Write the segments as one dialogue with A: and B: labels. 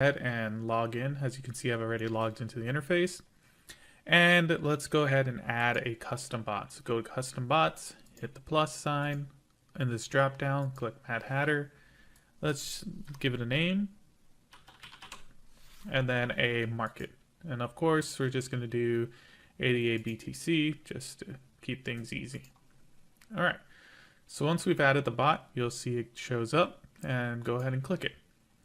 A: And log in. As you can see, I've already logged into the interface. And let's go ahead and add a custom bot. So go to custom bots, hit the plus sign in this drop down, click Mad Hatter. Let's give it a name and then a market. And of course, we're just going to do ADA BTC just to keep things easy. All right. So once we've added the bot, you'll see it shows up and go ahead and click it.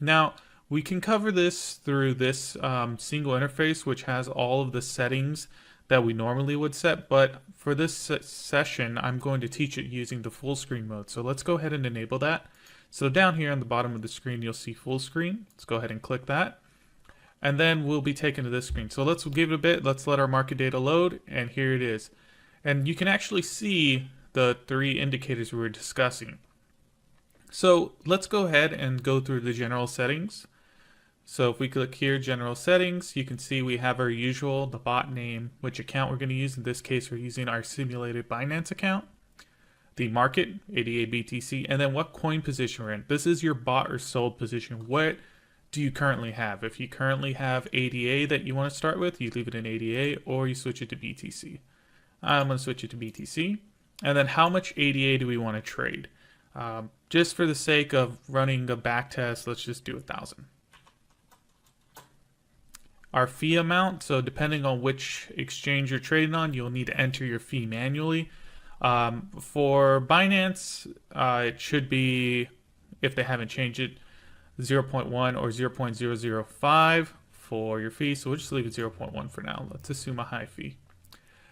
A: Now, we can cover this through this single interface, which has all of the settings that we normally would set. But for this session, I'm going to teach it using the full screen mode. So let's go ahead and enable that. So down here on the bottom of the screen, you'll see full screen. Let's go ahead and click that. And then we'll be taken to this screen. So let's give it a bit. Let's let our market data load. And here it is. And you can actually see the three indicators we were discussing. So let's go ahead and go through the general settings. So if we click here, general settings, you can see we have our usual, the bot name, which account we're going to use. In this case, we're using our simulated Binance account. The market, ADA BTC, and then what coin position we're in. This is your bought or sold position. What do you currently have? If you currently have ADA that you want to start with, you leave it in ADA or you switch it to BTC. I'm going to switch it to BTC. And then how much ADA do we want to trade? Just for the sake of running a back test, let's just do 1,000. Our fee amount, so depending on which exchange you're trading on, you'll need to enter your fee manually. For Binance, it should be, if they haven't changed it, 0.1 or 0.005 for your fee. So we'll just leave it 0.1 for now. Let's assume a high fee.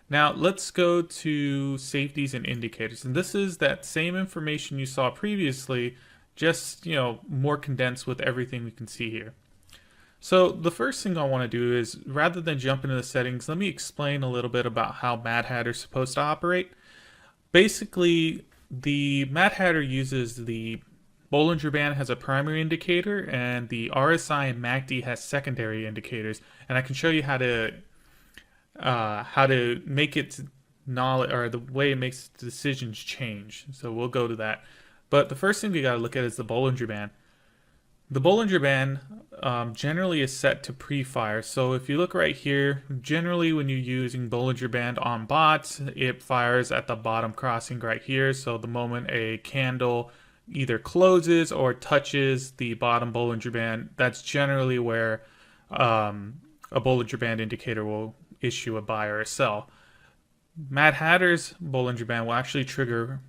A: Now let's go to safeties and indicators. And this is that same information you saw previously, just more condensed with everything we can see here. So the first thing I want to do is, rather than jump into the settings, let me explain a little bit about how Mad Hatter is supposed to operate. Basically, the Mad Hatter uses the Bollinger Band has a primary indicator, and the RSI and MACD has secondary indicators. And I can show you how to make its knowledge, or the way it makes decisions, change. So we'll go to that. But the first thing we got to look at is the Bollinger Band. The Bollinger Band generally is set to pre-fire. So if you look right here, generally when you're using Bollinger Band on bots, it fires at the bottom crossing right here. So the moment a candle either closes or touches the bottom Bollinger Band, that's generally where a Bollinger Band indicator will issue a buy or a sell. Mad Hatter's Bollinger Band will actually trigger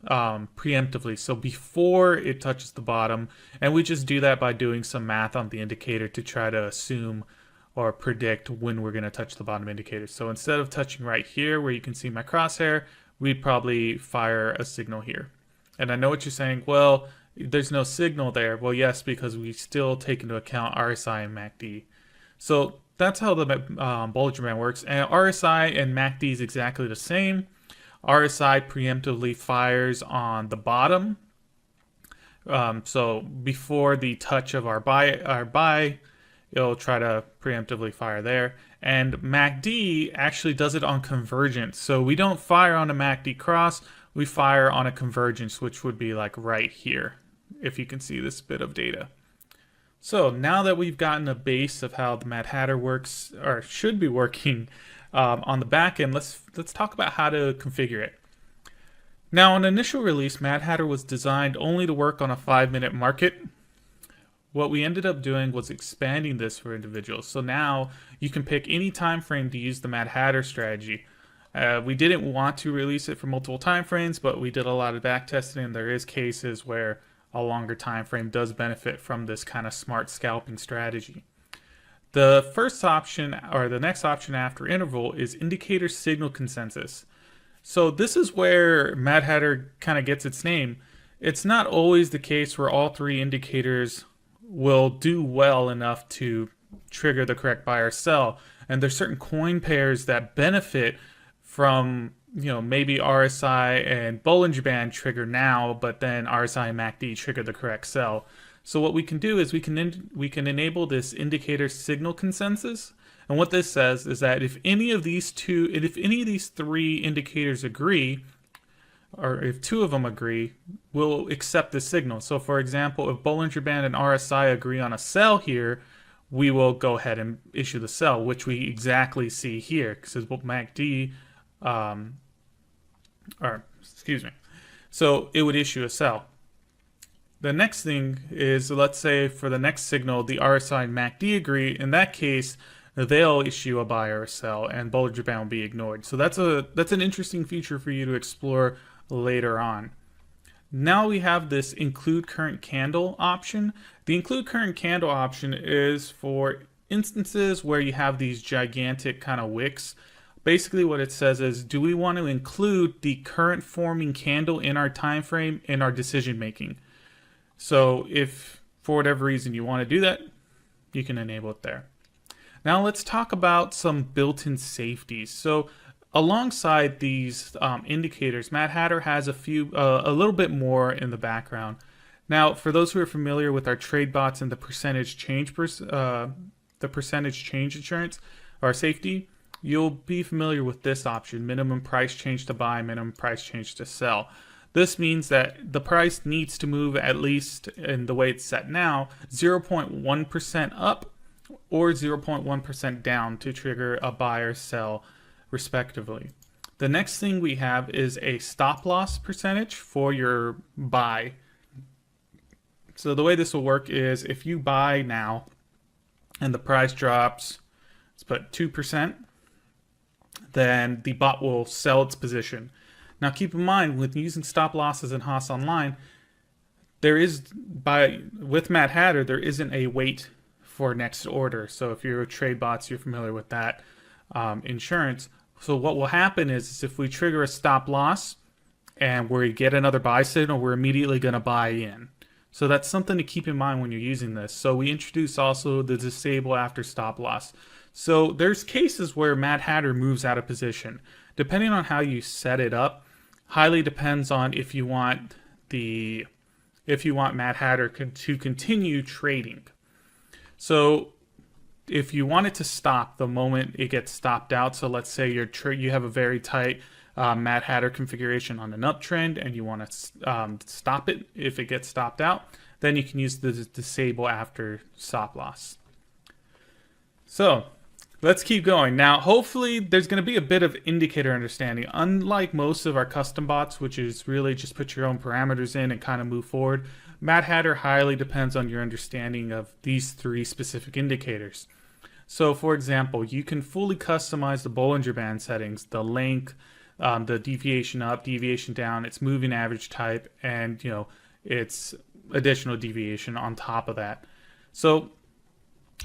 A: preemptively, so before it touches the bottom, and we just do that by doing some math on the indicator to try to assume or predict when we're going to touch the bottom indicator. So instead of touching right here where you can see my crosshair, we'd probably fire a signal here. And I know what you're saying, well, there's no signal there. Well, yes, because we still take into account RSI and MACD. So that's how the Bollinger Band works. And RSI and MACD is exactly the same. RSI preemptively fires on the bottom. So before the touch of our buy, it'll try to preemptively fire there. And MACD actually does it on convergence. So we don't fire on a MACD cross, we fire on a convergence, which would be like right here, if you can see this bit of data. So now that we've gotten a base of how the Mad Hatter works, or should be working, on the back end, let's talk about how to configure it. Now, on initial release, Mad Hatter was designed only to work on a 5-minute market. What we ended up doing was expanding this for individuals. So now you can pick any time frame to use the Mad Hatter strategy. We didn't want to release it for multiple time frames, but we did a lot of back testing, and there is cases where a longer time frame does benefit from this kind of smart scalping strategy. The first option, or the next option after interval, is indicator signal consensus. So this is where Mad Hatter kind of gets its name. It's not always the case where all three indicators will do well enough to trigger the correct buy or sell. And there's certain coin pairs that benefit from, maybe RSI and Bollinger Band trigger now, but then RSI and MACD trigger the correct sell. So what we can do is we can enable this indicator signal consensus, and what this says is that if any of these three indicators agree, or if two of them agree, we'll accept the signal. So for example, if Bollinger Band and RSI agree on a sell here, we will go ahead and issue the sell, which we exactly see here because MACD, or excuse me. So it would issue a sell. The next thing is, let's say for the next signal, the RSI and MACD agree. In that case, they'll issue a buy or a sell, and Bollinger Band will be ignored. So that's an interesting feature for you to explore later on. Now we have this include current candle option. The include current candle option is for instances where you have these gigantic kind of wicks. Basically what it says is, do we want to include the current forming candle in our time frame in our decision making? So if for whatever reason you want to do that, you can enable it there. Now let's talk about some built-in safeties. So alongside these indicators, Mad Hatter has a little bit more in the background. Now, for those who are familiar with our trade bots and the percentage change insurance or safety, you'll be familiar with this option: minimum price change to buy, minimum price change to sell. This means that the price needs to move, at least in the way it's set now, 0.1% up or 0.1% down to trigger a buy or sell, respectively. The next thing we have is a stop loss percentage for your buy. So the way this will work is, if you buy now and the price drops, let's put 2%, then the bot will sell its position. Now keep in mind, with using stop losses in Haas Online, with Mad Hatter, there isn't a wait for next order. So if you're a trade bots, you're familiar with that insurance. So what will happen is if we trigger a stop loss and we get another buy signal, we're immediately going to buy in. So that's something to keep in mind when you're using this. So we introduce also the disable after stop loss. So there's cases where Mad Hatter moves out of position. Depending on how you set it up, highly depends on if you want Mad Hatter to continue trading. So if you want it to stop the moment it gets stopped out, so let's say you have a very tight Mad Hatter configuration on an uptrend and you want to stop it if it gets stopped out, then you can use the disable after stop loss. So let's keep going. Now, hopefully there's going to be a bit of indicator understanding. Unlike most of our custom bots, which is really just put your own parameters in and kind of move forward, Mad Hatter highly depends on your understanding of these three specific indicators. So for example, you can fully customize the Bollinger Band settings, the length, the deviation up, deviation down, its moving average type, and its additional deviation on top of that. So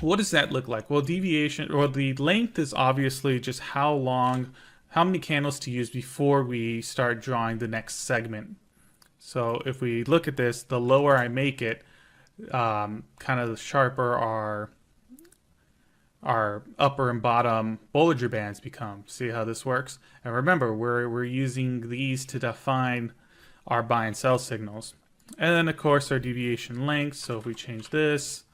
A: what does that look like? Well, deviation, or the length, is obviously just how many candles to use before we start drawing the next segment. So if we look at this, the lower I make it, kind of the sharper our upper and bottom Bollinger Bands become. See how this works? And remember, we're using these to define our buy and sell signals. And then of course our deviation length. So if we change this,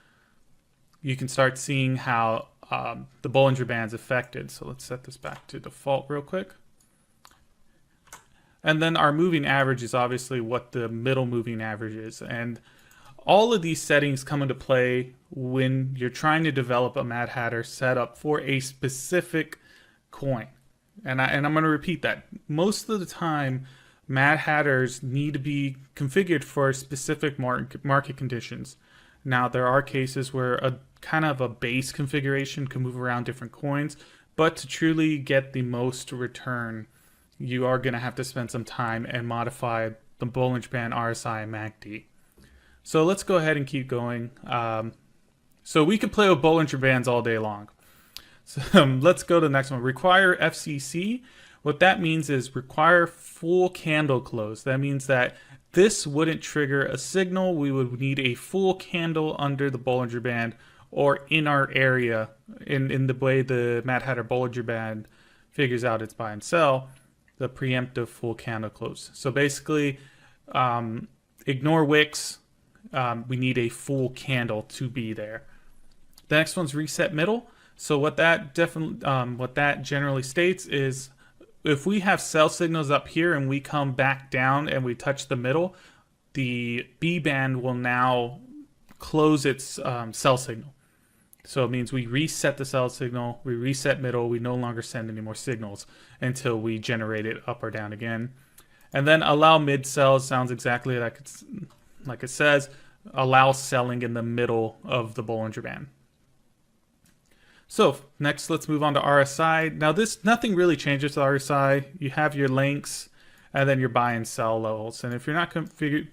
A: you can start seeing how the Bollinger Band's affected. So let's set this back to default real quick. And then our moving average is obviously what the middle moving average is. And all of these settings come into play when you're trying to develop a Mad Hatter setup for a specific coin. And I'm going to repeat that. Most of the time, Mad Hatters need to be configured for specific market conditions. Now, there are cases where a kind of a base configuration can move around different coins, but to truly get the most return, you are going to have to spend some time and modify the Bollinger Band, RSI, and MACD. So let's go ahead and keep going. So we could play with Bollinger Bands all day long. So let's go to the next one. Require FCC. What that means is require full candle close. That means that this wouldn't trigger a signal. We would need a full candle under the Bollinger Band or in our area, in the way the Mad Hatter Bollinger Band figures out its buy and sell, the preemptive full candle close. So basically, ignore wicks. We need a full candle to be there. The next one's reset middle. So what that generally states is, if we have sell signals up here and we come back down and we touch the middle, the B band will now close its sell signal. So it means we reset the sell signal, we reset middle, we no longer send any more signals until we generate it up or down again. And then allow mid sells sounds exactly like it says, allow selling in the middle of the Bollinger Band. So next, let's move on to RSI. Now nothing really changes to RSI. You have your lengths and then your buy and sell levels. And if you're not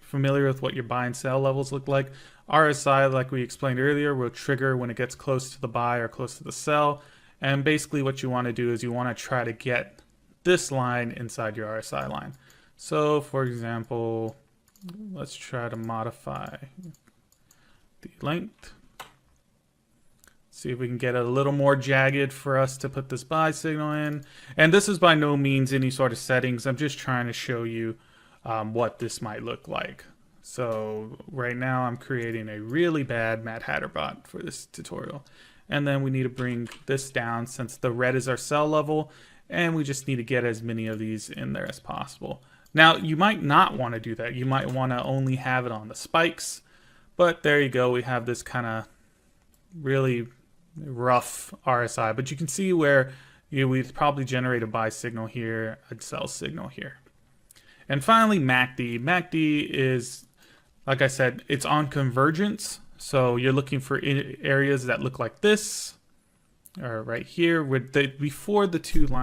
A: familiar with what your buy and sell levels look like, RSI, like we explained earlier, will trigger when it gets close to the buy or close to the sell. And basically what you want to do is you want to try to get this line inside your RSI line. So for example, let's try to modify the length. See if we can get it a little more jagged for us to put this buy signal in. And this is by no means any sort of settings. I'm just trying to show you what this might look like. So right now I'm creating a really bad Mad Hatter bot for this tutorial. And then we need to bring this down since the red is our sell level. And we just need to get as many of these in there as possible. Now you might not want to do that. You might want to only have it on the spikes. But there you go. We have this kind of really rough RSI, but you can see where we'd probably generate a buy signal here, a sell signal here. And finally, MACD. MACD is, like I said, it's on convergence. So you're looking for areas that look like this, or right here, before the two lines